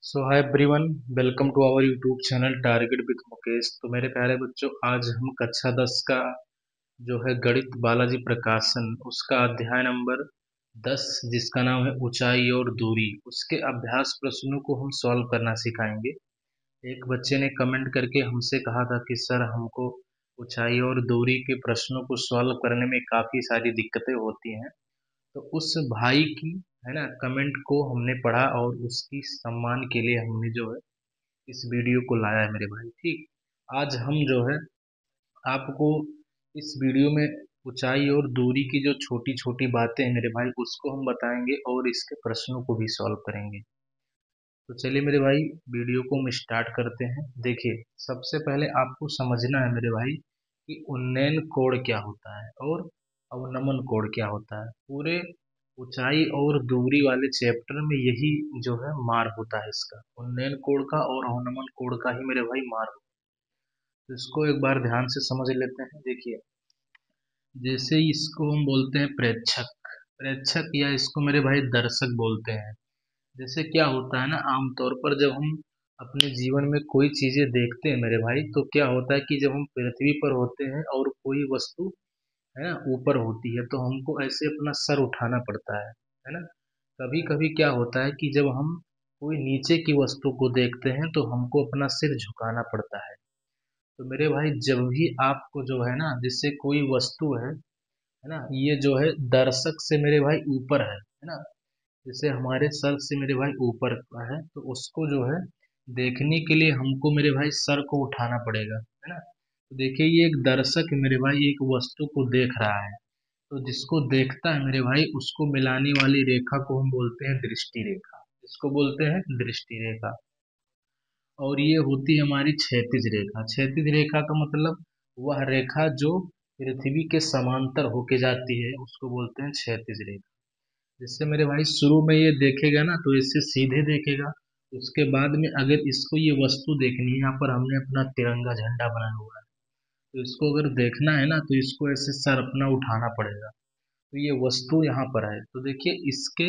So hi everyone, welcome to our YouTube channel target with Mukesh. तो मेरे प्यारे बच्चों, आज हम कक्षा 10 का जो है गणित बालाजी प्रकाशन उसका अध्याय नंबर 10 जिसका नाम है ऊंचाई और दूरी, उसके अभ्यास प्रश्नों को हम सॉल्व करना सिखाएंगे। एक बच्चे ने कमेंट करके हमसे कहा था कि सर हमको ऊंचाई और दूरी के प्रश्नों को सॉल्व करने में काफ़ी सारी दिक्कतें होती हैं। तो उस भाई की है ना कमेंट को हमने पढ़ा और उसकी सम्मान के लिए हमने जो है इस वीडियो को लाया है मेरे भाई। ठीक, आज हम जो है आपको इस वीडियो में ऊंचाई और दूरी की जो छोटी छोटी बातें हैं मेरे भाई उसको हम बताएंगे और इसके प्रश्नों को भी सॉल्व करेंगे। तो चलिए मेरे भाई, वीडियो को हम स्टार्ट करते हैं। देखिए, सबसे पहले आपको समझना है मेरे भाई कि उन्नयन कोण क्या होता है और अवनमन कोण क्या होता है। पूरे ऊंचाई और दूरी वाले चैप्टर में यही जो है मार होता है इसका, उन्नयन कोण का और अवनमन कोण का ही मेरे भाई मार होता है। तो इसको एक बार ध्यान से समझ लेते हैं। देखिए, जैसे इसको हम बोलते हैं प्रेक्षक, प्रेक्षक या इसको मेरे भाई दर्शक बोलते हैं। जैसे क्या होता है ना, आमतौर पर जब हम अपने जीवन में कोई चीजें देखते हैं मेरे भाई, तो क्या होता है कि जब हम पृथ्वी पर होते हैं और कोई वस्तु है ना ऊपर होती है तो हमको ऐसे अपना सर उठाना पड़ता है ना। कभी कभी क्या होता है कि जब हम कोई नीचे की वस्तु को देखते हैं तो हमको अपना सिर झुकाना पड़ता है। तो मेरे भाई, जब भी आपको जो है ना, जिससे कोई वस्तु है ना, ये जो है दर्शक से मेरे भाई ऊपर है ना, जैसे हमारे सर से मेरे भाई ऊपर का है, तो उसको जो है देखने के लिए हमको मेरे भाई सर को उठाना पड़ेगा, है ना। तो देखिए, ये एक दर्शक है मेरे भाई, एक वस्तु को देख रहा है। तो जिसको देखता है मेरे भाई उसको मिलाने वाली रेखा को हम बोलते हैं दृष्टि रेखा। इसको बोलते हैं दृष्टि रेखा। और ये होती है हमारी क्षैतिज रेखा। क्षैतिज रेखा का मतलब वह रेखा जो पृथ्वी के समांतर होके जाती है उसको बोलते हैं क्षैतिज रेखा। जिससे मेरे भाई शुरू में ये देखेगा ना तो इससे सीधे देखेगा। उसके बाद में अगर इसको ये वस्तु देखनी है, यहाँ पर हमने अपना तिरंगा झंडा बनाया हुआ है, तो इसको अगर देखना है ना तो इसको ऐसे सर अपना उठाना पड़ेगा। तो ये वस्तु यहाँ पर है, तो देखिए इसके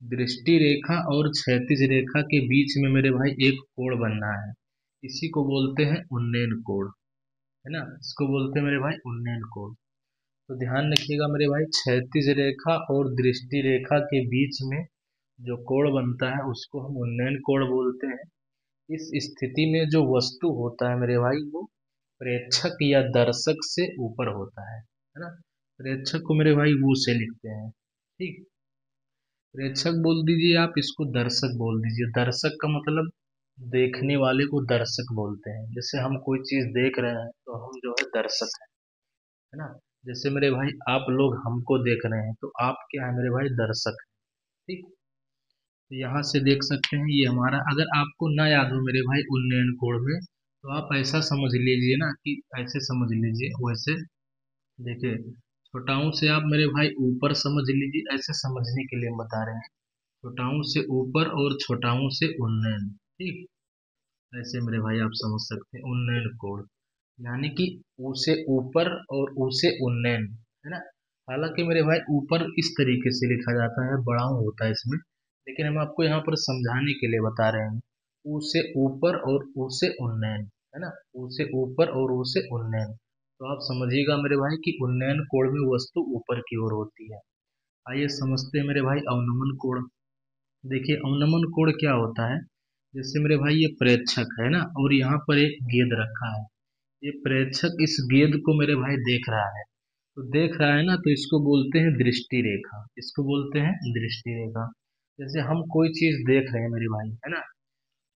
दृष्टि रेखा और क्षैतिज रेखा के बीच में मेरे भाई एक कोण बनना है। इसी को बोलते हैं उन्नयन कोण, है ना। इसको बोलते हैं मेरे भाई उन्नयन कोण। तो ध्यान रखिएगा मेरे भाई, क्षैतिज रेखा और दृष्टि रेखा के बीच में जो कोण बनता है उसको हम उन्नयन कोण बोलते हैं। इस स्थिति में जो वस्तु होता है मेरे भाई वो प्रेक्षक या दर्शक से ऊपर होता है ना। प्रेक्षक को मेरे भाई वो से लिखते हैं। ठीक, प्रेक्षक बोल दीजिए आप, इसको दर्शक बोल दीजिए। दर्शक का मतलब देखने वाले को दर्शक बोलते हैं। जैसे हम कोई चीज देख रहे हैं तो हम जो है दर्शक है ना। जैसे मेरे भाई आप लोग हमको देख रहे हैं तो आप क्या है मेरे भाई, दर्शक है। ठीक, तो यहाँ से देख सकते हैं ये हमारा, अगर आपको ना याद हो मेरे भाई उन्नयन कोण में, तो आप ऐसा समझ लीजिए ना कि ऐसे समझ लीजिए वैसे। देखिए, छोटाऊ से आप मेरे भाई ऊपर समझ लीजिए, ऐसे समझने के लिए हम बता रहे हैं। छोटाऊ से ऊपर और छोटाऊ से उन्नयन। ठीक, ऐसे मेरे भाई आप समझ सकते हैं उन्नयन कोण, यानी कि ऊ से ऊपर और ऊ से उन्नयन, है ना। हालांकि मेरे भाई ऊपर इस तरीके से लिखा जाता है, बड़ा ऊ होता है इसमें, लेकिन हम आपको यहाँ पर समझाने के लिए बता रहे हैं। ऊ से ऊपर और ऊ से उन्नयन, है ना। ऊ से ऊपर और ऊ से उन्नयन। तो आप समझिएगा मेरे भाई कि उन्नयन कोण में वस्तु ऊपर की ओर होती है। आइए समझते हैं मेरे भाई अवनमन कोण। देखिए, अवनमन कोण क्या होता है। जैसे मेरे भाई ये प्रेक्षक है ना और यहाँ पर एक गेंद रखा है। ये प्रेक्षक इस गेंद को मेरे भाई देख रहा है। तो देख रहा है ना, तो इसको बोलते हैं दृष्टि रेखा। इसको बोलते हैं दृष्टि रेखा। जैसे हम कोई चीज देख रहे हैं मेरे भाई, है ना,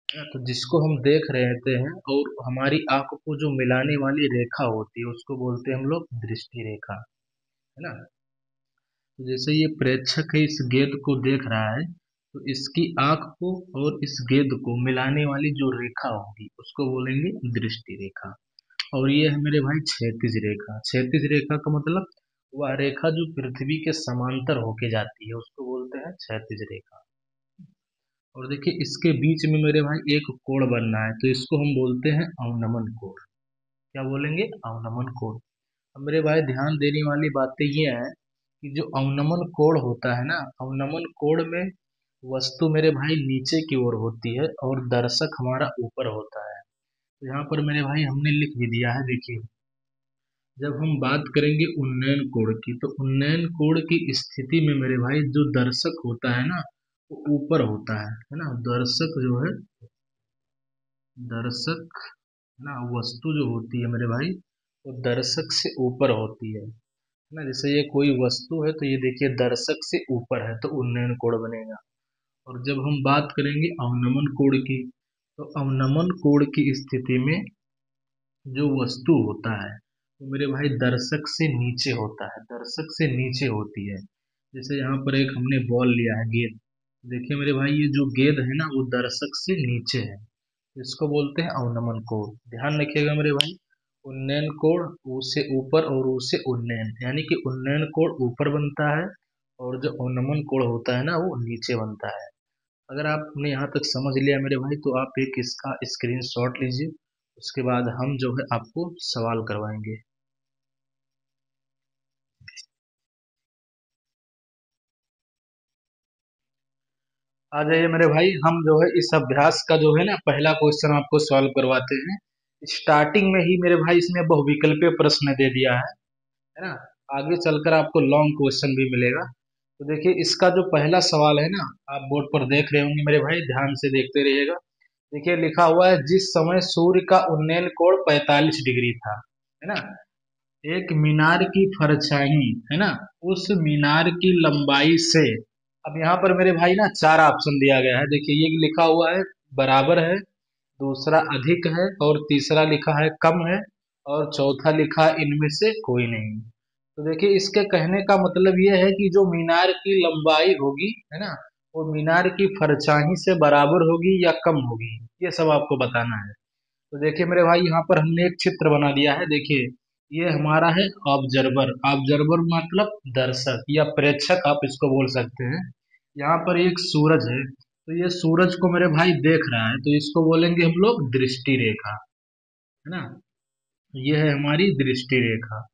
तो जिसको हम देख रहे होते हैं और हमारी आंख को जो मिलाने वाली रेखा होती है उसको बोलते हैं हम लोग दृष्टि रेखा, है ना। तो जैसे ये प्रेक्षक है, इस गेंद को देख रहा है, तो इसकी आंख को और इस गेंद को मिलाने वाली जो रेखा होगी उसको बोलेंगे दृष्टि रेखा। और ये है मेरे भाई क्षैतिज रेखा। क्षैतिज रेखा का मतलब वह रेखा जो पृथ्वी के समांतर होके जाती है उसको बोलते हैं क्षैतिज रेखा। और देखिए, इसके बीच में मेरे भाई एक कोण बनना है, तो इसको हम बोलते हैं अवनमन कोण। क्या बोलेंगे, अवनमन कोण। अब मेरे भाई ध्यान देने वाली बातें ये है कि जो अवनमन कोण होता है ना, अवनमन कोण में वस्तु मेरे भाई नीचे की ओर होती है और दर्शक हमारा ऊपर होता है। तो यहाँ पर मेरे भाई हमने लिख भी दिया है, देखिए। जब हम बात करेंगे उन्नयन कोण की, तो उन्नयन कोण की स्थिति में मेरे भाई जो दर्शक होता है ना, वो ऊपर होता है ना। दर्शक जो है, दर्शक ना, वस्तु जो होती है मेरे भाई, वो दर्शक से ऊपर होती है ना। जैसे ये कोई वस्तु है, तो ये देखिए दर्शक से ऊपर है, तो उन्नयन कोण बनेगा। और जब हम बात करेंगे अवनमन कोण की, तो अवनमन कोण की स्थिति में जो वस्तु होता है वो मेरे भाई दर्शक से नीचे होता है, दर्शक से नीचे होती है। जैसे यहाँ पर एक हमने बॉल लिया है, गेंद। देखिए मेरे भाई, ये जो गेंद है ना, वो दर्शक से नीचे है। इसको बोलते हैं अवनमन कोण। ध्यान रखिएगा मेरे भाई, उन्नयन कोण उससे ऊपर और उससे उन्नयन, यानी कि उन्नयन कोण ऊपर बनता है और जो अवनमन कोण होता है ना, वो नीचे बनता है। अगर आपने यहाँ तक समझ लिया मेरे भाई, तो आप एक इसका स्क्रीनशॉट लीजिए। उसके बाद हम जो है आपको सवाल करवाएंगे। आ जाइए मेरे भाई, हम जो है इस अभ्यास का जो है ना पहला क्वेश्चन आपको सॉल्व करवाते हैं। स्टार्टिंग में ही मेरे भाई इसमें बहुविकल्पीय प्रश्न दे दिया है ना। आगे चलकर आपको लॉन्ग क्वेश्चन भी मिलेगा। तो देखिए इसका जो पहला सवाल है ना, आप बोर्ड पर देख रहे होंगे मेरे भाई, ध्यान से देखते रहिएगा। देखिए लिखा हुआ है, जिस समय सूर्य का उन्नयन कोण 45 डिग्री था, है ना, एक मीनार की परछाई, है ना, उस मीनार की लंबाई से। अब यहाँ पर मेरे भाई ना चार ऑप्शन दिया गया है। देखिए ये लिखा हुआ है बराबर है, दूसरा अधिक है, और तीसरा लिखा है कम है, और चौथा लिखा है इनमें से कोई नहीं। तो देखिए इसके कहने का मतलब ये है कि जो मीनार की लंबाई होगी, है ना, वो मीनार की परछाई से बराबर होगी या कम होगी, ये सब आपको बताना है। तो देखिए मेरे भाई, यहाँ पर हमने एक चित्र बना दिया है। देखिए ये हमारा है ऑब्जर्वर। ऑब्जर्वर मतलब दर्शक या प्रेक्षक, आप इसको बोल सकते हैं। यहाँ पर एक सूरज है, तो ये सूरज को मेरे भाई देख रहा है, तो इसको बोलेंगे हम लोग दृष्टि रेखा, है ना। ये है हमारी दृष्टि रेखा।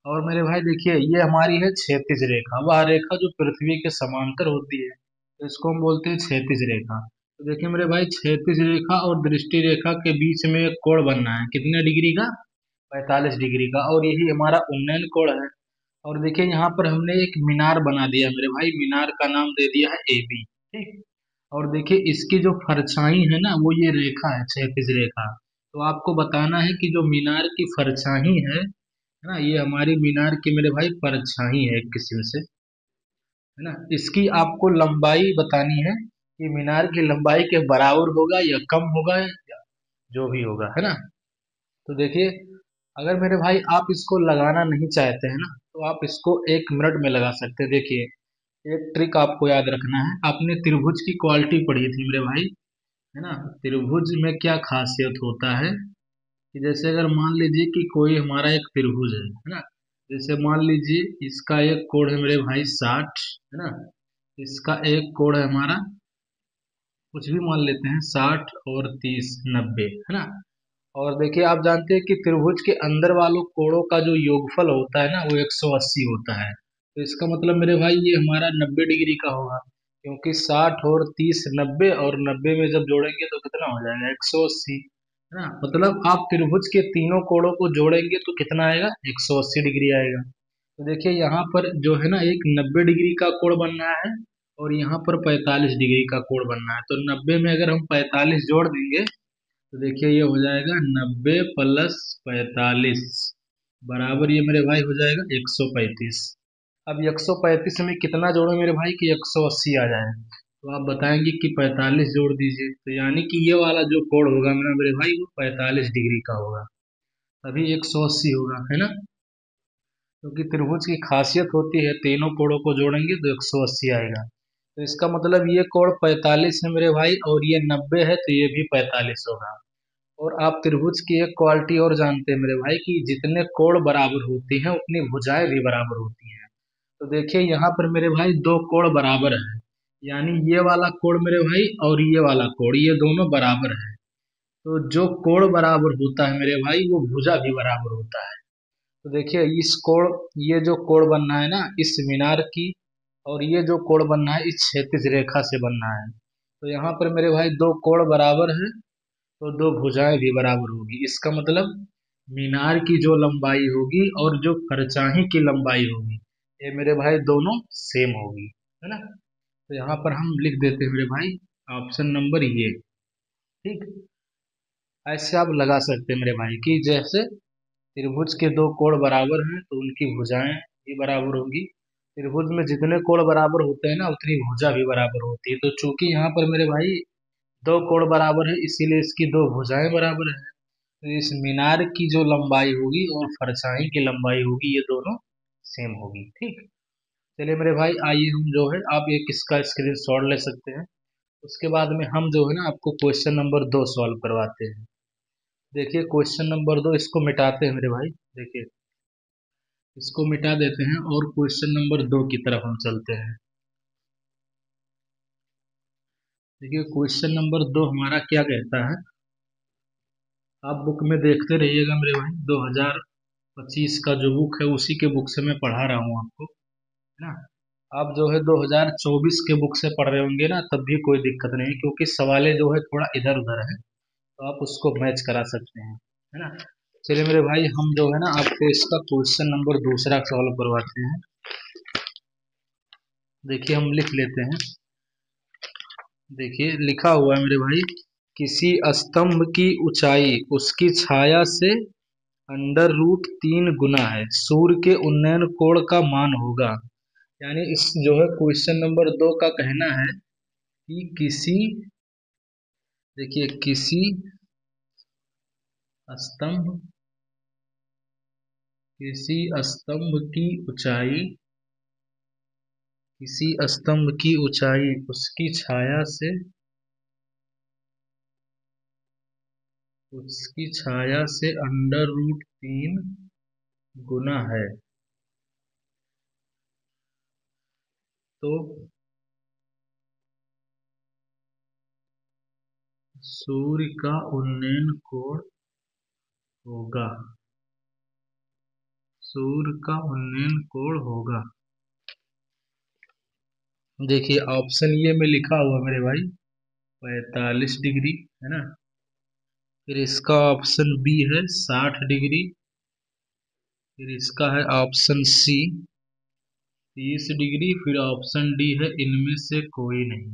और मेरे भाई देखिए, ये हमारी है क्षैतिज रेखा, वह रेखा जो पृथ्वी के समांतर होती है, तो इसको हम बोलते हैं क्षैतिज रेखा। तो देखिए मेरे भाई, क्षैतिज रेखा और दृष्टि रेखा के बीच में एक कोण बनना है, कितने डिग्री का? 45 डिग्री का, और यही हमारा उन्नयन कोण है। और देखिए यहाँ पर हमने एक मीनार बना दिया मेरे भाई, मीनार का नाम दे दिया है AB, ठीक। और देखिए इसकी जो परछाई है ना, वो ये रेखा है, क्षैतिज रेखा। तो आपको बताना है कि जो मीनार की परछाई है ना, ये हमारी मीनार की मेरे भाई परछाई है एक किस्म से, है ना। इसकी आपको लंबाई बतानी है कि मीनार की लंबाई के बराबर होगा या कम होगा, या जो भी होगा, है ना। तो देखिए, अगर मेरे भाई आप इसको लगाना नहीं चाहते हैं ना, तो आप इसको 1 मिनट में लगा सकते हैं। देखिए एक ट्रिक आपको याद रखना है, आपने त्रिभुज की क्वालिटी पढ़ी थी मेरे भाई, है ना। त्रिभुज में क्या खासियत होता है कि जैसे अगर मान लीजिए कि कोई हमारा एक त्रिभुज है ना। जैसे मान लीजिए इसका एक कोण है मेरे भाई 60, है ना। इसका एक कोण है हमारा, कुछ भी मान लेते हैं, 60 और 30 90, है ना। और देखिए आप जानते हैं कि त्रिभुज के अंदर वालों कोणों का जो योगफल होता है ना, वो 180 होता है। तो इसका मतलब मेरे भाई ये हमारा 90 डिग्री का होगा, क्योंकि 60 और 30 90, और 90 में जब जोड़ेंगे तो कितना हो जाएगा? 180, है ना। मतलब आप त्रिभुज के तीनों कोणों को जोड़ेंगे तो कितना आएगा? 180 डिग्री आएगा। तो देखिए यहाँ पर जो है ना, एक 90 डिग्री का कोण बनना है, और यहाँ पर 45 डिग्री का कोण बनना है। तो 90 में अगर हम 45 जोड़ देंगे, तो देखिए ये हो जाएगा 90 प्लस 45 बराबर, ये मेरे भाई हो जाएगा 135। अब 135 में कितना जोड़ो मेरे भाई कि 180 आ जाए? तो आप बताएंगे कि 45 जोड़ दीजिए, तो यानी कि ये वाला जो कोण होगा मेरा मेरे भाई, वो 45 डिग्री का होगा, तभी 180 होगा, है ना। क्योंकि त्रिभुज की खासियत होती है, तीनों कोणों को जोड़ेंगे तो 180 आएगा। तो इसका मतलब ये कोण 45 है मेरे भाई, और ये 90 है, तो ये भी 45 होगा। और आप त्रिभुज की एक क्वालिटी और जानते हैं मेरे भाई, कि जितने कोण बराबर होती हैं उतनी भुजाएं भी बराबर होती हैं। तो देखिए यहाँ पर मेरे भाई दो कोण बराबर है, यानी ये वाला कोण मेरे भाई और ये वाला कोण, ये दोनों बराबर है। तो जो कोण बराबर होता है मेरे भाई, वो भुजा भी बराबर होता है। तो देखिए इस कोण, ये जो कोण बनना है ना, इस मीनार की और ये जो कोण बनना है इस क्षैतिज रेखा से बनना है। तो यहाँ पर मेरे भाई दो कोण बराबर है तो दो भुजाएं भी बराबर होगी। इसका मतलब मीनार की जो लंबाई होगी और जो परछाई की लंबाई होगी ये मेरे भाई दोनों सेम होगी, है ना। तो यहाँ पर हम लिख देते हैं मेरे भाई ऑप्शन नंबर ये। ठीक, ऐसे आप लगा सकते हैं मेरे भाई कि जैसे त्रिभुज के दो कोण बराबर हैं तो उनकी भुजाएं भी बराबर होंगी। त्रिभुज में जितने कोण बराबर होते हैं ना उतनी भुजा भी बराबर होती है। तो चूंकि यहाँ पर मेरे भाई दो कोण बराबर है इसीलिए इसकी दो भुजाएं बराबर है। तो इस मीनार की जो लंबाई होगी और परछाई की लंबाई होगी ये दोनों सेम होगी। ठीक, चलिए मेरे भाई आइए हम जो है आप एक इसका स्क्रीनशॉट ले सकते हैं। उसके बाद में हम जो है ना आपको क्वेश्चन नंबर 2 सॉल्व करवाते हैं। देखिए क्वेश्चन नंबर 2 इसको मिटाते हैं मेरे भाई। देखिए इसको मिटा देते हैं और क्वेश्चन नंबर 2 की तरफ हम चलते हैं। देखिए क्वेश्चन नंबर 2 हमारा क्या कहता है, आप बुक में देखते रहिएगा मेरे भाई। 2025 का जो बुक है उसी के बुक से मैं पढ़ा रहा हूँ आपको, है ना। आप जो है 2024 के बुक से पढ़ रहे होंगे ना तब भी कोई दिक्कत नहीं, क्योंकि सवालें जो है थोड़ा इधर उधर है तो आप उसको मैच करा सकते हैं, है ना। चलिए मेरे भाई हम जो है ना आपको इसका क्वेश्चन नंबर दूसरा सॉल्व करवाते हैं। देखिए हम लिख लेते हैं। देखिए लिखा हुआ है मेरे भाई, किसी स्तंभ की ऊंचाई उसकी छाया से अंडर रूट 3 गुना है, सूर्य के उन्नयन कोण का मान होगा। यानी इस जो है क्वेश्चन नंबर 2 का कहना है कि किसी, देखिए किसी स्तंभ, किसी स्तंभ की ऊंचाई, किसी स्तंभ की ऊंचाई उसकी छाया से, उसकी छाया से अंडर रूट 3 गुना है। तो सूर्य का उन्नयन कोण होगा, सूर्य का उन्नयन कोण होगा। देखिए ऑप्शन ये में लिखा हुआ मेरे भाई 45 डिग्री, है ना। फिर इसका ऑप्शन बी है 60 डिग्री। फिर इसका है ऑप्शन सी 30 डिग्री। फिर ऑप्शन डी है इनमें से कोई नहीं।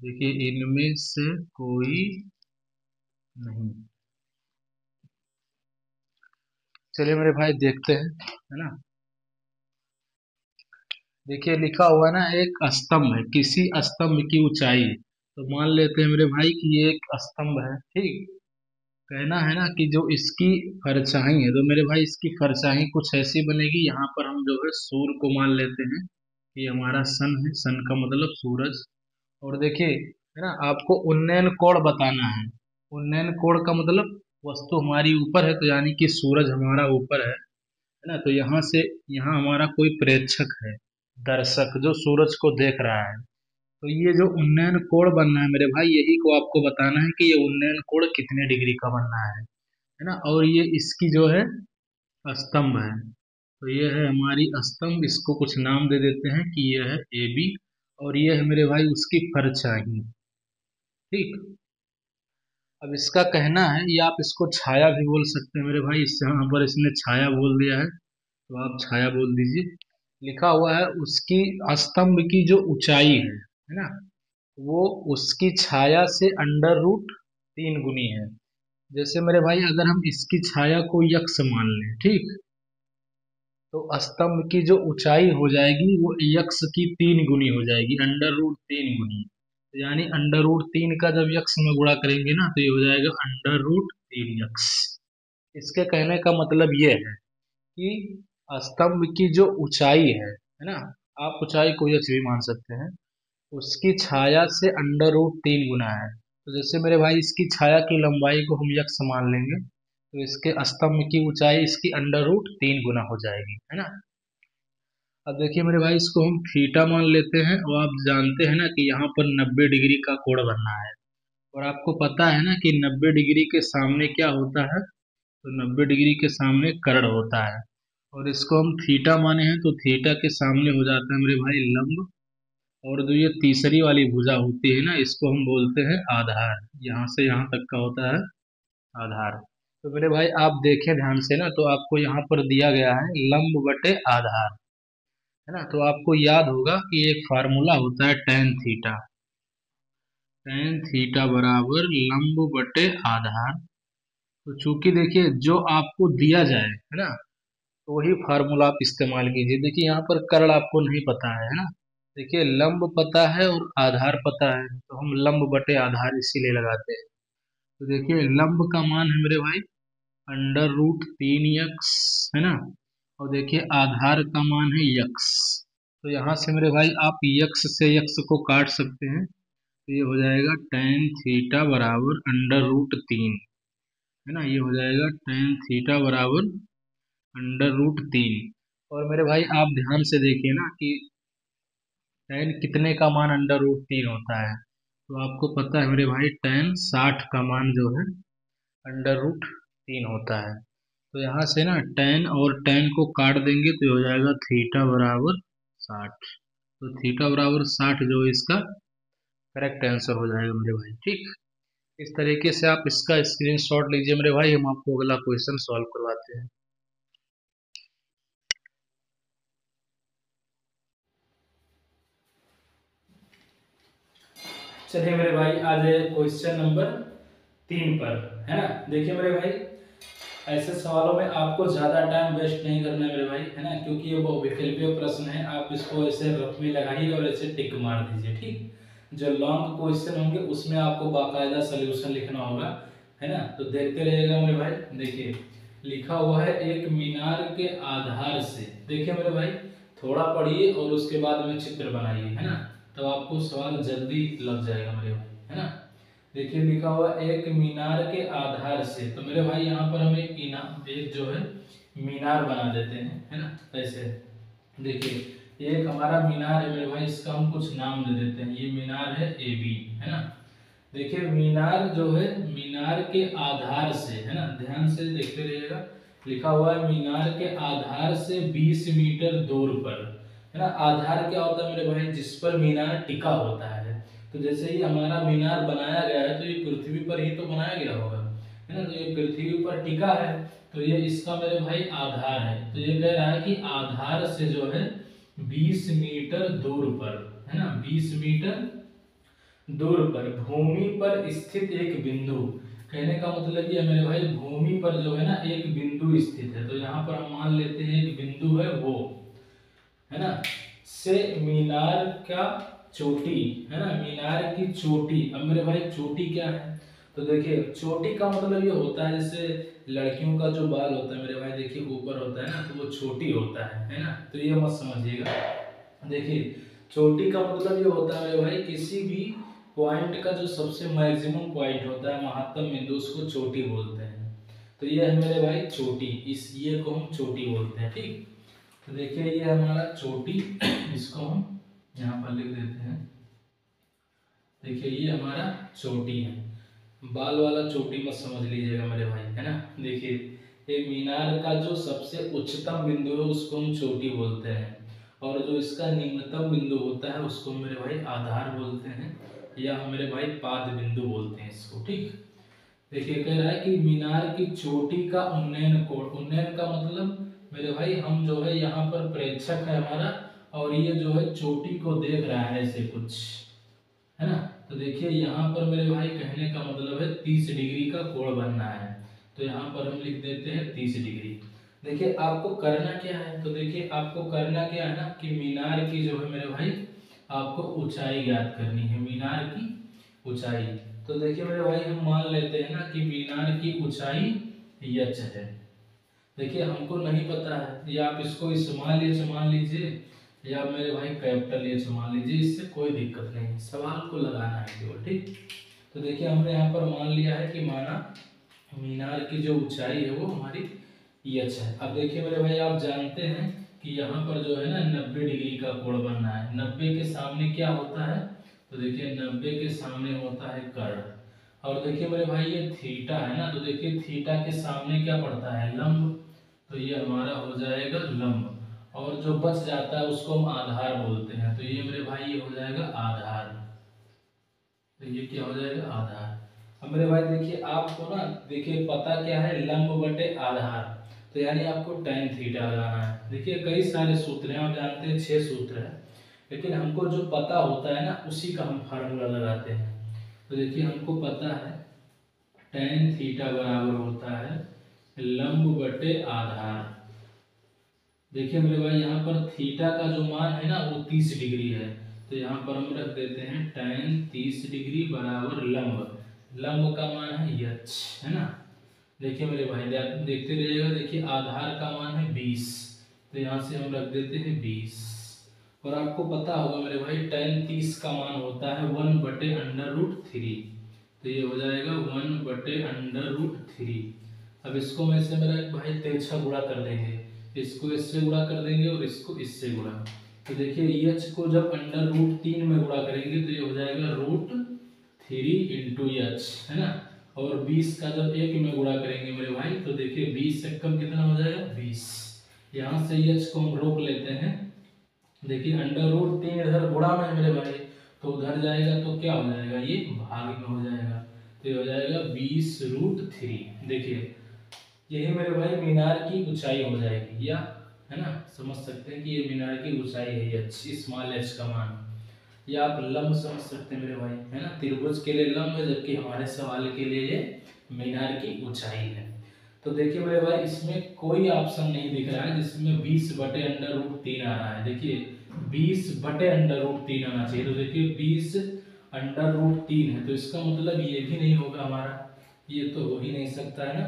देखिए इनमें से कोई नहीं। चलिए मेरे भाई देखते हैं, है ना। देखिए लिखा हुआ है ना एक स्तंभ है, किसी स्तंभ की ऊंचाई। तो मान लेते हैं मेरे भाई कि ये एक स्तंभ है। ठीक, कहना है ना कि जो इसकी परछाई है, तो मेरे भाई इसकी परछाई कुछ ऐसी बनेगी। यहाँ पर हम जो है सूर्य को मान लेते हैं कि हमारा सन है, सन का मतलब सूरज। और देखिए है ना आपको उन्नयन कोण बताना है। उन्नयन कोण का मतलब वस्तु हमारी ऊपर है तो यानी कि सूरज हमारा ऊपर है ना। तो यहाँ से यहाँ हमारा कोई प्रेक्षक है, दर्शक जो सूरज को देख रहा है। तो ये जो उन्नयन कोण बनना है मेरे भाई यही को आपको बताना है कि ये उन्नयन कोण कितने डिग्री का बनना है ना। और ये इसकी जो है स्तंभ है। तो ये है हमारी स्तंभ, इसको कुछ नाम दे देते हैं कि ये है ए बी। और ये है मेरे भाई उसकी परछाई। ठीक, अब इसका कहना है, ये आप इसको छाया भी बोल सकते हैं मेरे भाई। इससे यहाँ पर इसने छाया बोल दिया है तो आप छाया बोल दीजिए। लिखा हुआ है उसकी स्तंभ की जो ऊंचाई है ना, वो उसकी छाया से अंडर रूट 3 गुनी है। जैसे मेरे भाई अगर हम इसकी छाया को यक्स मान लें, ठीक, तो स्तंभ की जो ऊंचाई हो जाएगी वो यक्स की 3 गुनी हो जाएगी, अंडर रूट 3 गुनी। तो यानी अंडर रूट 3 का जब यक्स में गुणा करेंगे ना तो ये हो जाएगा अंडर रूट 3 यक्स। इसके कहने का मतलब ये है कि स्तंभ की जो ऊंचाई है ना, आप ऊंचाई को यक्स भी मान सकते हैं, उसकी छाया से अंडर रूट 3 गुना है। तो जैसे मेरे भाई इसकी छाया की लंबाई को हम यक्स मान लेंगे तो इसके स्तंभ की ऊंचाई इसकी अंडर रूट 3 गुना हो जाएगी, है ना। अब देखिए मेरे भाई इसको हम थीटा मान लेते हैं और आप जानते हैं ना कि यहाँ पर 90 डिग्री का कोण बनना है। और आपको पता है ना कि 90 डिग्री के सामने क्या होता है, तो 90 डिग्री के सामने कर्ण होता है। और इसको हम थीटा माने हैं तो थीटा के सामने हो जाता है मेरे भाई लंब। और जो ये तीसरी वाली भुजा होती है ना, इसको हम बोलते हैं आधार। यहाँ से यहाँ तक का होता है आधार। तो मेरे भाई आप देखें ध्यान से ना, तो आपको यहाँ पर दिया गया है लंब बटे आधार, है ना। तो आपको याद होगा कि एक फार्मूला होता है टेन थीटा। टेन थीटा बराबर लंब बटे आधार। तो चूंकि देखिए जो आपको दिया जाए, है ना, तो वही फार्मूला आप इस्तेमाल कीजिए। देखिए यहाँ पर कर्ण आपको नहीं पता है ना। देखिए लंब पता है और आधार पता है, तो हम लंब बटे आधार इसीलिए लगाते हैं। तो देखिए लंब का मान है मेरे भाई √3 x, है ना। और देखिए आधार का मान है यक्स। तो यहाँ से मेरे भाई आप यक्स से यक्स को काट सकते हैं। तो ये हो जाएगा टेन थीटा बराबर √3, है ना। ये हो जाएगा टेन थीटा बराबर √3। और मेरे भाई आप ध्यान से देखिए ना कि टेन कितने का मान √3 होता है। तो आपको पता है मेरे भाई टेन 60 का मान जो है √3 होता है। तो यहाँ से ना टेन और टेन को काट देंगे तो ये हो जाएगा थीटा बराबर 60। तो थीटा बराबर 60 जो है इसका करेक्ट आंसर हो जाएगा मेरे भाई। ठीक, इस तरीके से आप इसका स्क्रीनशॉट लीजिए मेरे भाई, हम आपको अगला क्वेश्चन सॉल्व करवाते हैं। चलिए मेरे भाई आ जाए क्वेश्चन नंबर 3 पर, है ना। देखिए मेरे भाई ऐसे सवालों में आपको ज्यादा टाइम वेस्ट नहीं करना है मेरे भाई, है ना, क्योंकि ये वो विकल्पीय प्रश्न है। आप इसको ऐसे रफ में लगाइए और ऐसे टिक मार दीजिए। ठीक, जो लॉन्ग क्वेश्चन होंगे उसमें आपको बाकायदा सोल्यूशन लिखना होगा, है ना। तो देखते रहिएगा मेरे भाई। देखिए लिखा हुआ है एक मीनार के आधार से। देखिए मेरे भाई थोड़ा पढ़िए और उसके बाद में चित्र बनाइए, है ना, तो आपको सवाल जल्दी लग जाएगा मेरे भाई, है ना। देखिए लिखा हुआ एक मीनार के आधार से, तो मेरे भाई यहाँ पर हम एक जो है मीनार बना देते हैं, है ना। ऐसे देखिए एक हमारा मीनार है मेरे भाई, इसका हम कुछ नाम दे देते हैं। ये मीनार है ए बी, है ना। देखिए मीनार जो है मीनार के आधार से, है ना, ध्यान से देखते रहिएगा। लिखा हुआ है मीनार के आधार से 20 मीटर दूर पर, है ना। आधार क्या होता है मेरे भाई, जिस पर मीनार टिका होता है। तो जैसे ही हमारा मीनार बनाया गया है तो ये पृथ्वी पर ही तो बनाया गया होगा, है ना। तो ये पृथ्वी पर टिका है, तो ये इसका मेरे भाई आधार है। तो ये कह रहा है कि आधार से जो है 20 मीटर दूर पर, है ना, 20 मीटर दूर पर भूमि पर स्थित एक बिंदु। कहने का मतलब ये है मेरे भाई भूमि पर जो है ना एक बिंदु स्थित है। तो यहाँ पर हम मान लेते हैं एक बिंदु है वो, है ना, से मीनार का चोटी, है ना, मीनार की चोटी। अब मेरे भाई चोटी क्या है, तो देखिए चोटी का मतलब ये होता है जैसे लड़कियों का जो बाल होता है मेरे भाई, देखिए ऊपर होता है ना, तो वो छोटी होता है ना। तो ये मत समझिएगा। देखिए चोटी का मतलब ये होता है मेरे भाई किसी भी पॉइंट का जो सबसे मैक्सिमम पॉइंट होता है, महत्तम बिंदु, उसको चोटी बोलते हैं। तो ये है मेरे भाई चोटी, इस ये को हम चोटी बोलते हैं। ठीक, तो देखिए ये हमारा चोटी, इसको हम यहाँ पर लिख देते हैं। देखिए ये हमारा चोटी है, बाल वाला चोटी मत समझ लीजिएगा मेरे भाई, है ना। देखिए ये मीनार का जो सबसे उच्चतम बिंदु है उसको हम चोटी बोलते हैं, और जो इसका निम्नतम बिंदु होता है उसको मेरे भाई आधार बोलते हैं, या हम मेरे भाई पाद बिंदु बोलते हैं इसको। ठीक, देखिए कह रहा है कि मीनार की चोटी का उन्नयन कोण। उन्नयन का मतलब मेरे भाई हम जो है यहाँ पर प्रेक्षक है हमारा, और ये जो है चोटी को देख रहा है ऐसे कुछ, है ना। तो देखिए यहाँ पर मेरे भाई कहने का मतलब है 30 डिग्री का कोण बनना है। तो यहाँ पर हम लिख देते हैं 30 डिग्री। देखिए आपको करना क्या है, तो देखिए आपको करना क्या है ना कि मीनार की जो है मेरे भाई आपको ऊंचाई ज्ञात करनी है, मीनार की ऊंचाई। तो देखिए मेरे भाई हम मान लेते हैं ना कि मीनार की ऊंचाई यच है। देखिए हमको नहीं पता है, या आप इसको स्मॉल एच मान लीजिए, या मेरे भाई कैपिटल एच मान लीजिए, इससे कोई दिक्कत नहीं, सवाल को लगाना है केवल। ठीक, तो देखिए हमने यहाँ पर मान लिया है कि माना मीनार की जो ऊंचाई है वो हमारी यच है। अब देखिए मेरे भाई आप जानते हैं कि यहाँ पर जो है ना 90 डिग्री का कोण बनना है। 90 के सामने क्या होता है, तो देखिए 90 के सामने होता है कर्ण। और देखिए मेरे भाई ये थीटा है ना, तो देखिए थीटा के सामने क्या पड़ता है, लंब। तो ये हमारा हो जाएगा लंब, और जो बच जाता है उसको हम आधार बोलते हैं। तो ये मेरे भाई ये हो जाएगा आधार। तो ये क्या हो जाएगा आधार। अब मेरे भाई देखिए आपको ना, देखिए पता क्या है, लंब बटे आधार। तो यानी आपको tan थीटा लगाना है। देखिए कई सारे सूत्र हैं, आप जानते हैं 6 सूत्र है, लेकिन हमको जो पता होता है ना उसी का हम फार्मूला लगाते हैं। तो देखिए हमको पता है tan थीटा बराबर होता है लंब बटे आधार। देखिए मेरे भाई यहाँ पर थीटा का जो मान है ना वो 30 डिग्री है, तो यहाँ पर हम रख देते हैं tan 30 डिग्री बराबर लंब। लंब का मान है h, है ना। देखिए मेरे भाई देखते रहिएगा। देखिए आधार का मान है 20, तो यहाँ से हम रख देते हैं 20। और आपको पता होगा मेरे भाई tan 30 का मान होता है 1/√3। तो ये हो जाएगा 1/√3। अब इसको में से मेरा भाई तिरछा गुणा कर देंगे, इसको इससे गुणा कर देंगे और इसको इससे गुणा। तो देखिए एच को जब √3 में गुणा करेंगे तो ये हो जाएगा √3 इंटू एच, है ना। और 20 का जब 1 में गुणा करेंगे मेरे भाई तो देखिए 20 से कम कितना हो जाएगा 20। यहाँ से एच को हम रोक लेते हैं। देखिए √3 इधर गुणा में है मेरे भाई, तो उधर जाएगा तो क्या हो जाएगा, ये भाग में हो जाएगा। तो ये हो जाएगा 20√3। देखिए यही मेरे भाई मीनार की ऊंचाई हो जाएगी, या है ना, समझ सकते हैं कि ये मीनार की ऊंचाई है एच, स्मॉल एच का मान। या आप लंब समझ सकते हैं मेरे भाई, है ना। त्रिभुज के लिए लंब है, जबकि हमारे सवाल के लिए ये मीनार की ऊंचाई है। तो देखिए मेरे भाई इसमें कोई ऑप्शन नहीं दिख रहा है जिसमें 20/√3 आ रहा है। देखिए 20/√3 आना चाहिए, तो देखिए 20/√3 है, तो इसका मतलब ये भी नहीं होगा हमारा, ये तो हो ही नहीं सकता है ना।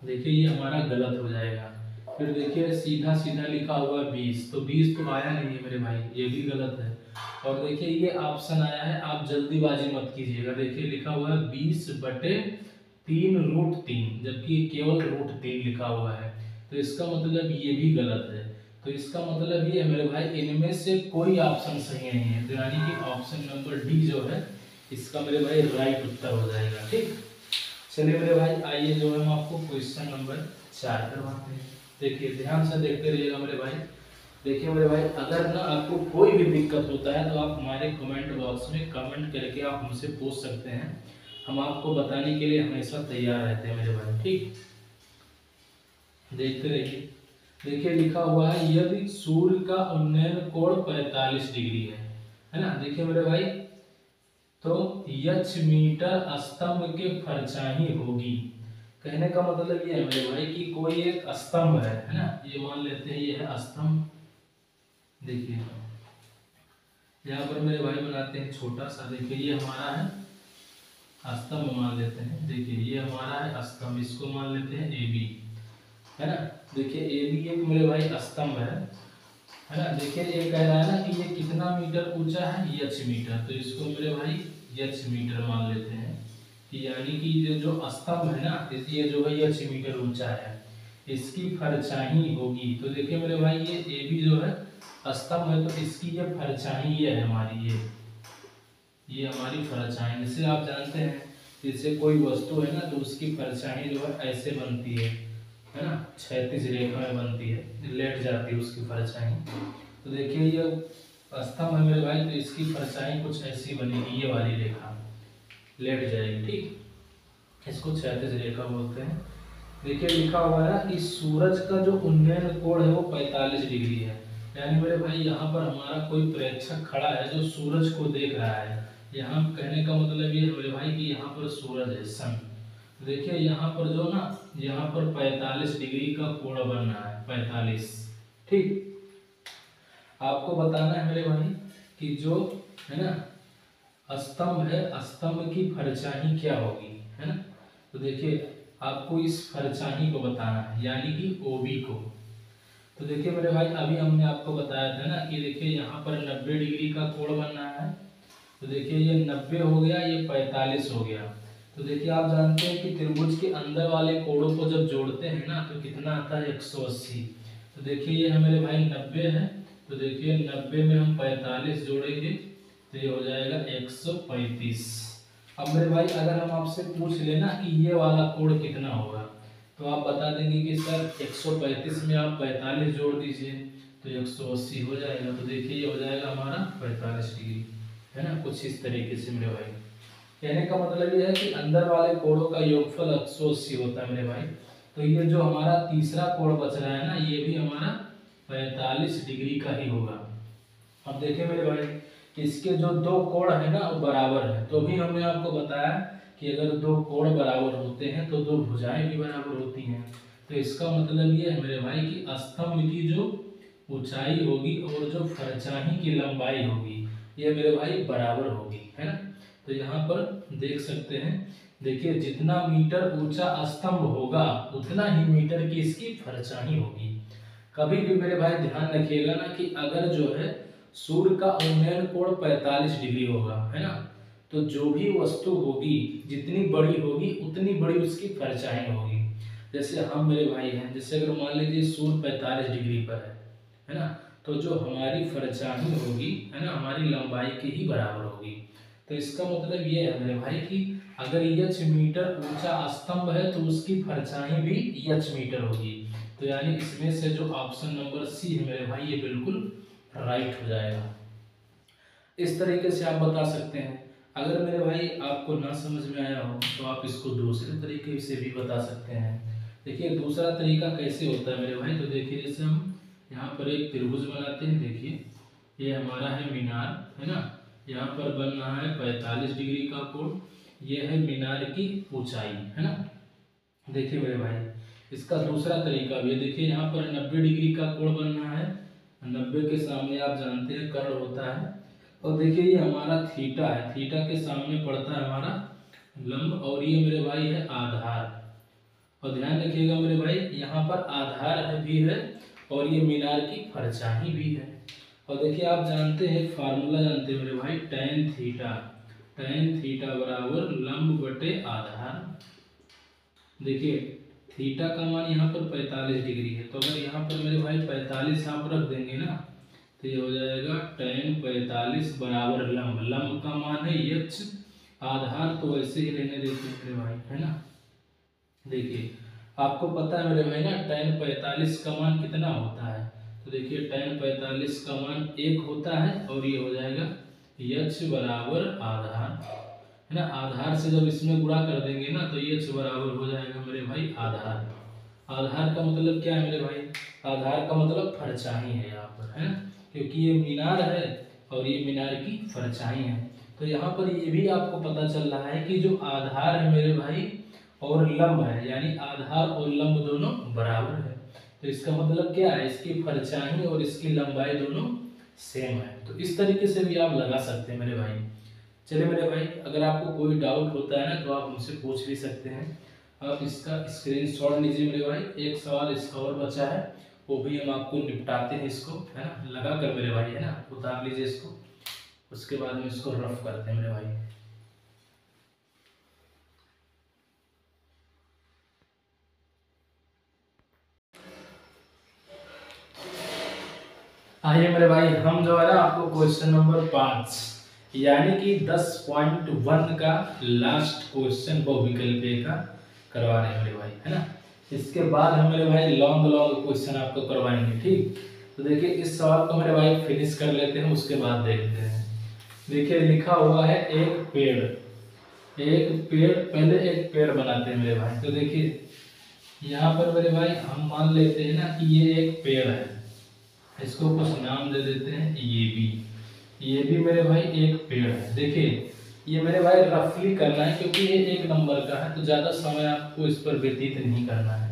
देखिए ये हमारा गलत हो जाएगा। फिर देखिए सीधा सीधा लिखा हुआ 20, तो 20 तो आया नहीं है मेरे भाई, ये भी गलत है। और देखिए ये ऑप्शन आया है, आप जल्दीबाजी मत कीजिएगा। देखिए लिखा हुआ है 20/3√3, जबकि केवल √3 लिखा हुआ है, तो इसका मतलब ये भी गलत है। तो इसका मतलब ये है मेरे भाई इनमें से कोई ऑप्शन सही नहीं है, तो यानी कि ऑप्शन नंबर डी जो है इसका मेरे भाई राइट उत्तर हो जाएगा। ठीक, चलिए मेरे भाई आइए जो है हम आपको क्वेश्चन नंबर 4 करवाते हैं। देखिए ध्यान से देखते रहिएगा मेरे भाई। देखिए मेरे भाई अगर ना आपको कोई भी दिक्कत होता है तो आप हमारे कमेंट बॉक्स में कमेंट करके आप हमसे पूछ सकते हैं, हम आपको बताने के लिए हमेशा तैयार रहते हैं मेरे भाई। ठीक, देखते रहिए। देखिए लिखा हुआ है यदि सूर्य का उन्नयन कोण 45 डिग्री है ना। देखिए मेरे भाई तो h मीटर स्तंभ के परछाई होगी। कहने का मतलब ये है मेरे भाई कि कोई एक स्तंभ है ना, ये मान लेते हैं ये है स्तंभ। देखिए यहाँ पर मेरे भाई बनाते हैं छोटा सा। देखिए ये हमारा है स्तंभ मान लेते हैं। देखिए ये हमारा है स्तंभ, इसको मान लेते हैं ए बी, है ना। देखिए ए बी एक मेरे भाई स्तंभ है ना। देखिए ये कह रहा है ना कि ये कितना मीटर ऊंचा है, h मीटर, तो इसको मेरे भाई h मीटर मान लेते हैं कि यानी कि ये जो स्तंभ है ना ये जो है h मीटर ऊंचा है, इसकी परछाई होगी। तो देखिए मेरे भाई ये ए बी जो है स्तंभ है, तो इसकी ये परछाई ये है हमारी, ये हमारी परछाई। जैसे आप जानते हैं जैसे कोई वस्तु है ना तो उसकी परछाई जो है ऐसे बनती है ना, क्षैतिज रेखा में बनती है, लेट जाती है उसकी परछाई। तो देखिए ये स्तंभ है मेरे भाई, तो इसकी परछाई कुछ ऐसी बनेगी, ये वाली रेखा लेट जाएगी। ठीक, इसको क्षैतिज रेखा बोलते हैं। देखिए लिखा हुआ है ना कि सूरज का जो उन्नयन कोण है वो 45 डिग्री है। यानी मेरे भाई यहाँ पर हमारा कोई प्रेक्षक खड़ा है जो सूरज को देख रहा है। यहाँ कहने का मतलब ये है मेरे भाई कि यहाँ पर सूरज है, सन। देखिए यहाँ पर जो ना यहाँ पर 45 डिग्री का कोण बन रहा है, 45। ठीक, आपको बताना है मेरे भाई कि जो है ना स्तंभ है, स्तंभ की परछाई क्या होगी, है ना। तो देखिए आपको इस परछाई को बताना है, यानी कि OB को। तो देखिए मेरे भाई अभी हमने आपको बताया था ना कि देखिए यहाँ पर 90 डिग्री का कोण बन रहा है। तो देखिए ये 90 हो गया, ये 45 हो गया। तो देखिए आप जानते हैं कि त्रिभुज के अंदर वाले कोणों को जब जोड़ते हैं ना तो कितना आता है 180। तो देखिए ये है मेरे भाई 90 है, तो देखिए 90 में हम 45 जोड़ेंगे तो ये हो जाएगा 135। अब मेरे भाई अगर हम आपसे पूछ लेना कि ये वाला कोण कितना होगा, तो आप बता देंगे कि सर 135 में आप 45 जोड़ दीजिए तो 180 हो जाएगा। तो देखिए ये हो जाएगा हमारा 45 डिग्री, है ना, कुछ इस तरीके से मेरे भाई। कहने का मतलब ये है कि अंदर वाले कोणों का योगफल 180 होता है मेरे भाई। तो ये जो हमारा तीसरा कोण बच रहा है ना, ये भी हमारा 45 डिग्री का ही होगा। अब देखिए मेरे भाई, इसके जो दो कोण है ना वो बराबर है, तो भी हमने आपको बताया कि अगर दो कोण बराबर होते हैं तो दो भुजाएं भी बराबर होती हैं। तो इसका मतलब ये है मेरे भाई कि स्तंभ की जो ऊंचाई होगी और जो फरचाही की लंबाई होगी ये मेरे भाई बराबर होगी, है ना। तो यहाँ पर देख सकते हैं, देखिए जितना मीटर ऊंचा स्तंभ होगा उतना ही मीटर की इसकी फरचाही होगी। कभी भी मेरे भाई ध्यान रखिएगा ना कि अगर जो है सूर्य का उन्नयन कोण 45 डिग्री होगा, है ना, तो जो भी वस्तु होगी जितनी बड़ी होगी उतनी बड़ी उसकी परछाई होगी। जैसे हम मेरे भाई हैं, जैसे अगर मान लीजिए सूर्य 45 डिग्री पर है ना, तो जो हमारी परछाई होगी, है ना, हमारी लंबाई के ही बराबर होगी। तो इसका मतलब ये है मेरे भाई कि अगर यच मीटर ऊंचा स्तंभ है तो उसकी परछाई भी यच मीटर होगी। तो यानी इसमें से जो ऑप्शन नंबर सी है मेरे भाई ये बिल्कुल राइट हो जाएगा। इस तरीके से आप बता सकते हैं। अगर मेरे भाई आपको ना समझ में आया हो तो आप इसको दूसरे तरीके से भी बता सकते हैं। देखिए दूसरा तरीका कैसे होता है मेरे भाई, तो देखिए जैसे हम यहाँ पर एक त्रिभुज बनाते हैं। देखिए ये हमारा है मीनार, है ना, यहाँ पर बन रहा है 45 डिग्री का कोण, ये है मीनार की ऊंचाई, है ना। देखिए मेरे भाई इसका दूसरा तरीका भी है। देखिए यहाँ पर 90 डिग्री का कोण बन रहा है, 90 के सामने आप जानते हैं कर्ण होता है। और देखिए ये हमारा थीटा है, थीटा के सामने पड़ता है हमारा लंब, और ये मेरे भाई है आधार। और ध्यान रखिएगा मेरे भाई यहाँ पर आधार है भी है और ये मीनार की परछाई भी है। और देखिए आप जानते हैं फार्मूला जानते हैं मेरे भाई, tan थीटा, tan थीटा बराबर लंब बटे आधार। देखिए थीटा का मान यहाँ पर 45 डिग्री है, तो अगर यहाँ पर मेरे भाई 45 आप रख देंगे ना तो ये हो जाएगा tan 45 बराबर लंब, लंब का मान है यच, आधार तो वैसे ही रहने देते हैं मेरे भाई, है ना। देखिए आपको पता है मेरे भाई ना tan 45 का मान कितना होता है, तो देखिए tan 45 का मान 1 होता है और ये हो जाएगा यच बराबर आधार, है ना। आधार से जब इसमें गुणा कर देंगे ना तो यच बराबर हो जाएगा मेरे भाई आधार। आधार का मतलब क्या है मेरे भाई, आधार का मतलब परछाई है यहाँ पर, है ना, क्योंकि ये मीनार है और ये मीनार की परछाई है। तो यहाँ पर ये भी आपको पता चल रहा है कि जो आधार है मेरे भाई और लंब है, यानी आधार और लंब दोनों बराबर है। तो इसका मतलब क्या है, इसकी परछाई और इसकी लंबाई दोनों सेम है। तो इस तरीके से भी आप लगा सकते हैं मेरे भाई। चलिए मेरे भाई अगर आपको कोई डाउट होता है ना तो आप मुझसे पूछ भी सकते हैं। आप इसका स्क्रीनशॉट लीजिए मेरे भाई, एक सवाल इसका और बचा है वो भी हम आपको निपटाते हैं इसको, है ना, लगा कर मेरे भाई, है ना, उतार लीजिए इसको, उसके बाद में इसको रफ करते हैं मेरे भाई। आइए मेरे भाई हम जो है ना आपको क्वेश्चन नंबर 5 यानी कि 10.1 का लास्ट क्वेश्चन बहुविकल्पीय का करवा रहे हैं मेरे भाई, है ना। इसके बाद हम मेरे भाई लॉन्ग लॉन्ग क्वेश्चन आपको करवाएंगे, ठीक। तो देखिए इस सवाल को मेरे भाई फिनिश कर लेते हैं, उसके बाद देखते हैं। देखिए लिखा हुआ है एक पेड़, एक पेड़, पहले एक पेड़ बनाते हैं मेरे भाई। तो देखिए यहाँ पर मेरे भाई हम मान लेते हैं ना कि ये एक पेड़ है, इसको कुछ नाम दे देते हैं ये भी मेरे भाई एक पेड़ है। देखिए ये मेरे भाई रफली करना है क्योंकि ये एक नंबर का है तो ज्यादा समय आपको इस पर व्यतीत नहीं करना है।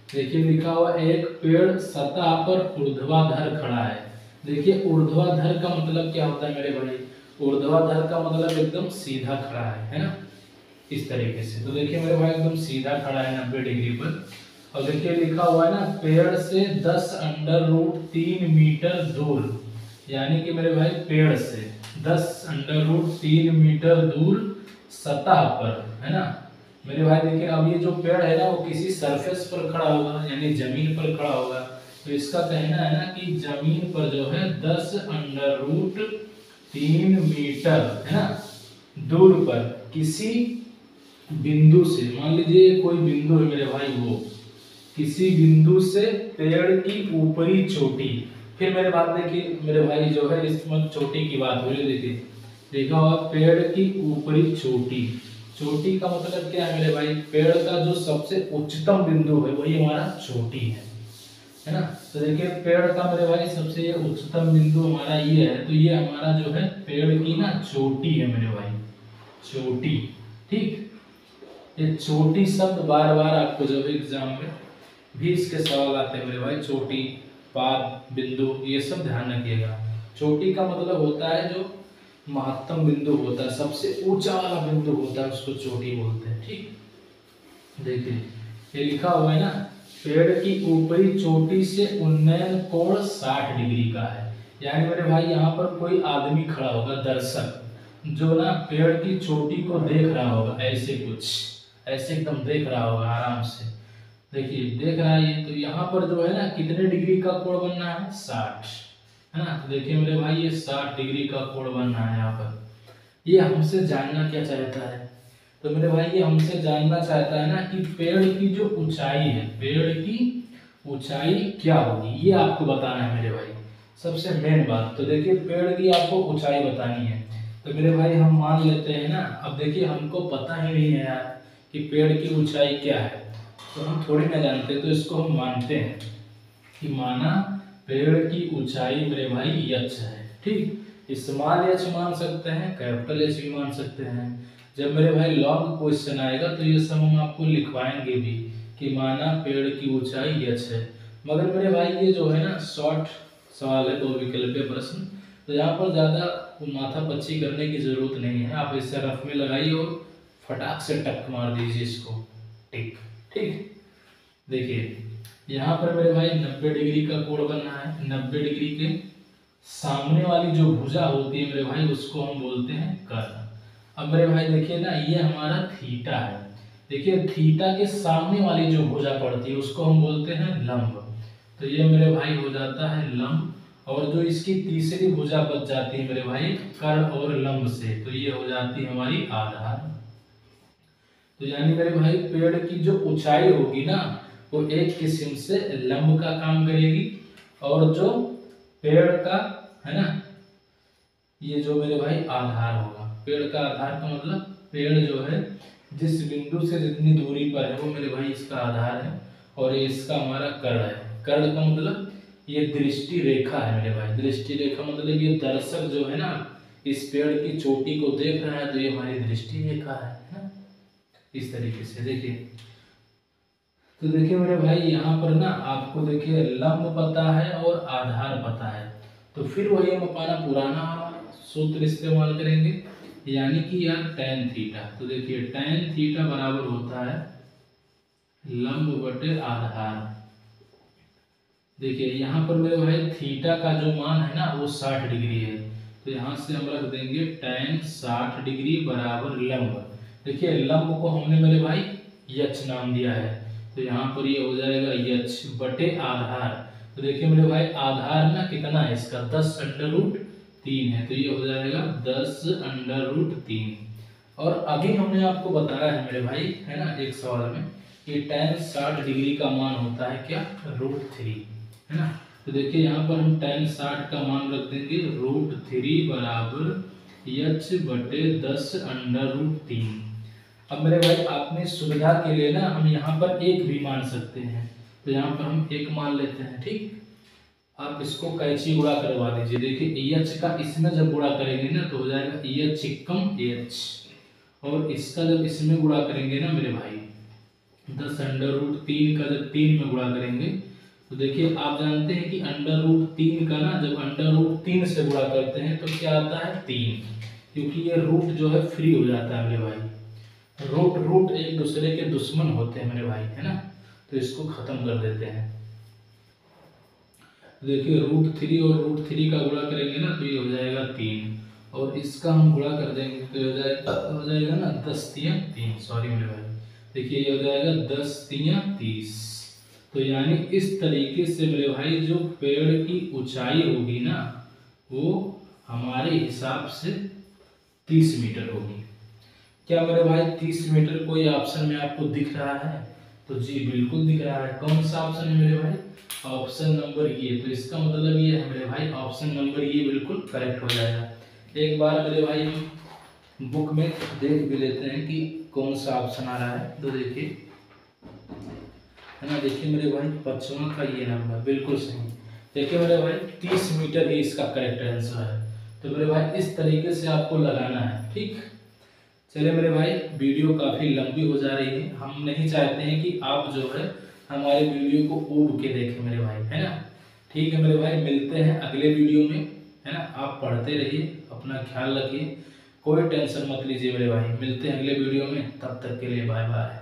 देखिए लिखा हुआ एक पेड़ सतह पर ऊर्ध्वाधर खड़ा है। देखिए ऊर्ध्वाधर का मतलब क्या होता है मेरे भाई, ऊर्ध्वाधर का मतलब एकदम सीधा खड़ा है ना, इस तरीके से। तो देखिए मेरे भाई एकदम सीधा खड़ा है 90 डिग्री पर। और देखिए लिखा हुआ है ना पेड़ से 10√3 मीटर दूर, यानी कि मेरे भाई पेड़ से 10√3 मीटर दूर सतह पर, है ना मेरे भाई। देखिए अब ये जो पेड़ है ना वो किसी सरफेस पर खड़ा होगा यानी जमीन पर खड़ा होगा। तो इसका कहना है ना कि जमीन पर जो है 10√3 मीटर, है ना, दूर पर किसी बिंदु से, मान लीजिए कोई बिंदु है मेरे भाई, वो किसी बिंदु से पेड़ की ऊपरी चोटी। फिर मेरे बात देखिए मेरे भाई जो है इसमें चोटी की बात हो रही है। देखिए देखा होगा पेड़ की ऊपरी चोटी। चोटी का मतलब क्या है मेरे भाई, पेड़ का जो सबसे उच्चतम बिंदु है वही हमारा चोटी है ना। तो देखिए पेड़ का मेरे भाई सबसे ये उच्चतम बिंदु हमारा ये है, तो ये हमारा जो है पेड़ की ना चोटी है मेरे भाई, चोटी। ठीक, ये चोटी शब्द बार बार आपको जब एग्जाम में भी इसके सवाल आते हैं मेरे भाई, चोटी, पाद, बिंदु, ये सब ध्यान रखिएगा। चोटी का मतलब होता है जो महत्तम बिंदु होता है, सबसे ऊंचा वाला बिंदु होता है, उसको चोटी बोलते हैं। ठीक, देखिए ये लिखा हुआ है ना, पेड़ की ऊपरी चोटी से उन्नयन कोण 60 डिग्री का है। यानी मेरे भाई यहाँ पर कोई आदमी खड़ा होगा, दर्शक, जो ना पेड़ की चोटी को देख रहा होगा, ऐसे कुछ ऐसे एकदम देख रहा होगा आराम से। देखिए देख रहा है ये, तो यहाँ पर जो है ना कितने डिग्री का कोण बनना है, 60, है ना। तो देखिए मेरे भाई ये 60 डिग्री का कोण बनना है यहाँ पर। ये हमसे जानना क्या चाहता है, तो मेरे भाई ये हमसे जानना चाहता है ना कि पेड़ की जो ऊंचाई है, पेड़ की ऊंचाई क्या होगी, ये आपको बताना है मेरे भाई, सबसे मेन बात। तो देखिए पेड़ की आपको ऊंचाई बतानी है, तो मेरे भाई हम मान लेते हैं ना, अब देखिए हमको पता ही नहीं है यार कि पेड़ की ऊंचाई क्या है, तो हम थोड़ी ना जानते, तो इसको हम मानते हैं कि माना पेड़ की ऊंचाई मेरे भाई यच है। ठीक, स्मॉल एच मान सकते हैं, कैपिटल एच भी मान सकते हैं। जब मेरे भाई लॉन्ग क्वेश्चन आएगा तो ये सब हम आपको लिखवाएंगे भी कि माना पेड़ की ऊंचाई यच है। मगर मेरे भाई ये जो है ना शॉर्ट सवाल है, दो विकल्पीय प्रश्न, तो यहाँ पर ज़्यादा माथा पच्ची करने की जरूरत नहीं है, आप इसे रफ में लगाइए और फटाक से टक मार दीजिए इसको, टिक। ठीक, देखिए यहाँ पर मेरे भाई 90 डिग्री का कोण बनना है। 90 डिग्री के सामने वाली जो भुजा होती है मेरे भाई उसको हम बोलते हैं कर्ण। अब मेरे भाई देखिए ना ये हमारा थीटा है, देखिए थीटा के सामने वाली जो भुजा पड़ती है उसको हम बोलते हैं लंब। तो ये मेरे भाई हो जाता है लंब, और जो इसकी तीसरी भुजा बच जाती है मेरे भाई कर्ण और लंब से, तो ये हो जाती है हमारी आधार। तो यानी मेरे भाई पेड़ की जो ऊंचाई होगी ना वो एक किस्म से लंब का काम करेगी, और जो पेड़ का है ना ये जो मेरे भाई आधार होगा, पेड़ का आधार का मतलब पेड़ जो है जिस बिंदु से जितनी दूरी पर है वो मेरे भाई इसका आधार है, और ये इसका हमारा कर्ण है। कर्ण का मतलब ये दृष्टि रेखा है मेरे भाई, दृष्टि रेखा मतलब ये दर्शक जो है ना इस पेड़ की चोटी को देख रहा है, तो ये हमारी दृष्टि रेखा है ना, इस तरीके से। देखिए तो देखिए मेरे भाई यहाँ पर ना आपको देखिए लंब पता है और आधार पता है, तो फिर वही हम अपना पुराना सूत्र इस्तेमाल करेंगे, यानी कि यार tan थीटा। तो देखिए tan थीटा बराबर होता है लंब बटे आधार। देखिए यहाँ पर मेरे भाई थीटा का जो मान है ना वो 60 डिग्री है, तो यहाँ से हम रख देंगे tan 60 डिग्री बराबर लंब। देखिए लंब को हमने मेरे भाई यच नाम दिया है, तो यहाँ पर ये हो जाएगा यच बटे आधार। तो देखिए मेरे भाई आधार ना कितना है इसका, 10√3 है, तो ये हो जाएगा 10√3। और अभी हमने आपको बताया है मेरे भाई है ना एक सवाल में कि tan 60 डिग्री का मान होता है क्या, √3, है ना। तो देखिए यहाँ पर हम tan 60 का मान रख देंगे √3 बराबर यच बटे 10√3। अब मेरे भाई अपनी सुविधा के लिए ना हम यहाँ पर एक भी मान सकते हैं, तो यहाँ पर हम एक मान लेते हैं। ठीक, आप इसको कैंची गुणा करवा दीजिए। देखिए एच का इसमें जब गुणा करेंगे ना तो हो जाएगा एच कम एच, और इसका जब इसमें गुणा करेंगे ना मेरे भाई 10√3 का जब 3 में गुणा करेंगे, तो देखिए आप जानते हैं कि √3 का ना जब √3 से गुणा करते हैं तो क्या आता है 3, क्योंकि ये रूट जो है फ्री हो जाता है मेरे भाई। रूट एक दूसरे के दुश्मन होते हैं मेरे भाई, है ना, तो इसको खत्म कर देते हैं। देखिए √3 और √3 का गुणा करेंगे ना तो ये हो जाएगा 3, और इसका हम गुणा कर देंगे तो हो जाएगा ना 10×3, सॉरी मेरे भाई, देखिए ये हो जाएगा 10×30। तो यानी इस तरीके से मेरे भाई जो पेड़ की ऊंचाई होगी ना वो हमारे हिसाब से 30 मीटर होगी। क्या मेरे भाई 30 मीटर कोई ऑप्शन में आपको दिख रहा है, तो तो जी बिल्कुल दिख रहा है। कौन सा ऑप्शन है मेरे भाई? ऑप्शन नंबर ये। तो इसका मतलब ये है मेरे भाई, ऑप्शन नंबर ये बिल्कुल करेक्ट हो जाएगा। एक बार मेरे भाई हम बुक में देख भी लेते हैं कि कौन सा ऑप्शन आ रहा है। तो देखिए, है ना, देखिए मेरे भाई 55 का ये नंबर बिल्कुल सही। देखिए मेरे भाई 30 मीटर ही इसका करेक्ट आंसर है। तो मेरे भाई इस तरीके से आपको लगाना है, ठीक। चलिए मेरे भाई, वीडियो काफ़ी लंबी हो जा रही है, हम नहीं चाहते हैं कि आप जो है हमारे वीडियो को ऊब के देखें मेरे भाई, है ना। ठीक है मेरे भाई, मिलते हैं अगले वीडियो में, है ना। आप पढ़ते रहिए, अपना ख्याल रखिए, कोई टेंशन मत लीजिए मेरे भाई। मिलते हैं अगले वीडियो में, तब तक के लिए बाय बाय।